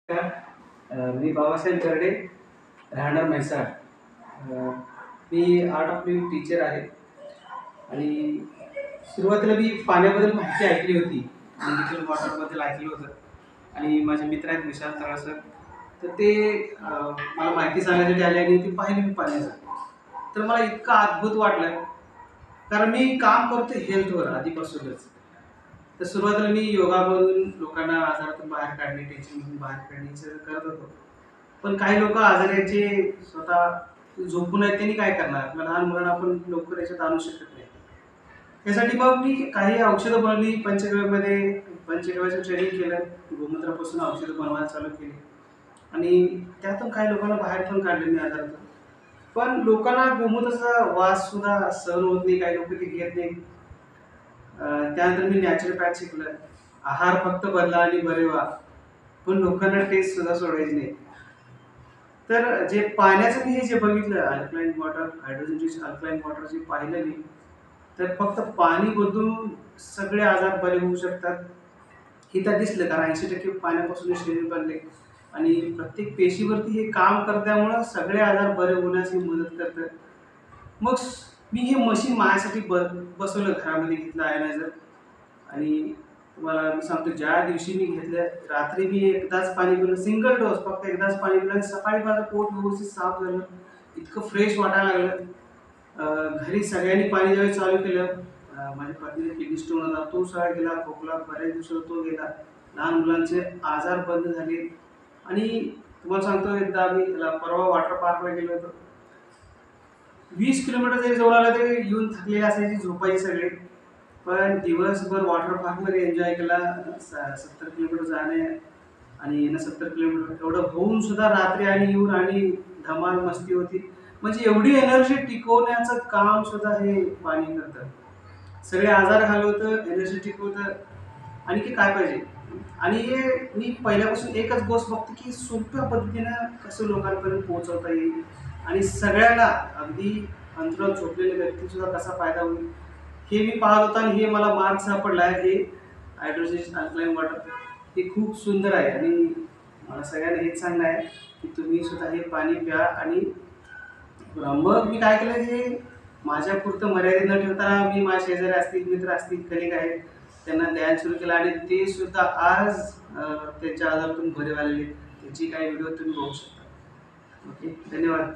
मी बाबासाहेब तरडे, राहणार म्हैसाळ. मी art of living teacher आहे आणि सुरुवातीला मी पाण्याबद्दल माहिती ऐकली होती. डिजिटल वॉटरबद्दल ऐकलं होतं आणि माझे मित्र आहेत विशाल तळासर, तर ते मला माहिती सांगण्यासाठी आले आणि ती पाहिली मी पाण्याचं. तर मला इतकं अद्भुत वाटलं, कारण मी काम करतो हेल्थवर आधीपासूनच. तर सुरुवातीला मी योगामधून लोकांना आजारातून बाहेर काढणे, टेन्शनमधून बाहेर काढण्याचं करत होतो. पण काही लोक आजाराचे स्वतः झोपून आहेत, त्यांनी काय करणार? मग लहान मुलांना आपण लवकर याच्यात आणू शकत नाही. त्यासाठी मग मी काही औषधं बनवली पंचगव्यामध्ये. पंचगव्याचं ट्रेनिंग केलं, गोमूत्रापासून औषधं बनवायला चालू केली आणि त्यातून काही लोकांना बाहेर पण काढले मी आजारातून. पण लोकांना गोमूत्राचा वास सुद्धा सहन होत नाही, काही लोक ते घेत नाही. त्यानंतर मी नॅचरोपॅथ शिकलं. आहार फक्त बदला आणि बरे व्हा. पण लोकांना टेस्ट सुद्धा सोडायची नाही. तर जे पाण्याचं मी जे बघितलं, alkaline water, hydrogen rich alkaline water जे पाहिलं मी, तर फक्त पाणी बदलून सगळे आजार बरे होऊ शकतात हे तर दिसलं. कारण 80% पाण्यापासून शरीर बनले आणि प्रत्येक पेशीवरती हे काम करल्यामुळं सगळे आजार बरे होण्यास हे मदत करतं. मग मी हे मशीन माझ्यासाठी बसवलं, घरामध्ये घेतलं आयनायझर. आणि तुम्हाला मी सांगतो, ज्या दिवशी मी घेतलं, रात्री मी एकदाच पाणी पिलं, सिंगल डोस, फक्त एकदाच पाणी पिलं आणि सकाळी माझं पोट व्यवस्थित साफ झालं, इतकं फ्रेश वाटायला लागलं. घरी सगळ्यांनी पाणी ज्यावेळी चालू केलं, माझ्या पत्नीला किडनी स्टोन होता, तो सगळा गेला. खोकला बऱ्याच दिवसात तो गेला. लहान मुलांचे आजार बंद झाले. आणि तुम्हाला सांगतो, एकदा आम्ही परवा वॉटर पार्कला गेलो होतो. 20 किलोमीटर जरी जवळ आलं तरी येऊन थकलेले असायचे, झोपायचे सगळे. पण दिवसभर वॉटर पार्कमध्ये एन्जॉय केला. 70 किलोमीटर जाणे आणि येणं 70 किलोमीटर, एवढं होऊन सुद्धा रात्री आणि येऊन आणि धमाल मस्ती होती. म्हणजे एवढी एनर्जी टिकवण्याचं काम सुद्धा हे पाणी करतं. सगळे आजार घालवतं, एनर्जी टिकवतं. आणखी काय पाहिजे? आणि हे मी पहिल्यापासून एकच गोष्ट बघतो, की सोप्या पद्धतीनं कसं लोकांपर्यंत पोहोचवता येईल आणि सगळ्यांना, अगदी अंथरुणात झोपलेल्या व्यक्तीसुद्धा कसा फायदा होईल हे मी पाहत होतो. आणि हे मला मार्ग सापडला आहे, हे हायड्रोजन अल्कलाईन वॉटर. हे खूप सुंदर आहे आणि मला सगळ्यांना हेच सांगणं आहे, की तुम्ही सुद्धा हे पाणी प्या. आणि मग मी काय केलं, हे माझ्यापुरतं मर्यादित न ठेवता मी माझ्या शेजारी असतील, मित्र असतील, कलिग आहेत, त्यांना द्यायला सुरू केलं आणि ते सुद्धा आज त्यांच्या आजारातून बरे झालेले. त्याची काही व्हिडिओ तुम्ही बघू शकता. ओके, धन्यवाद.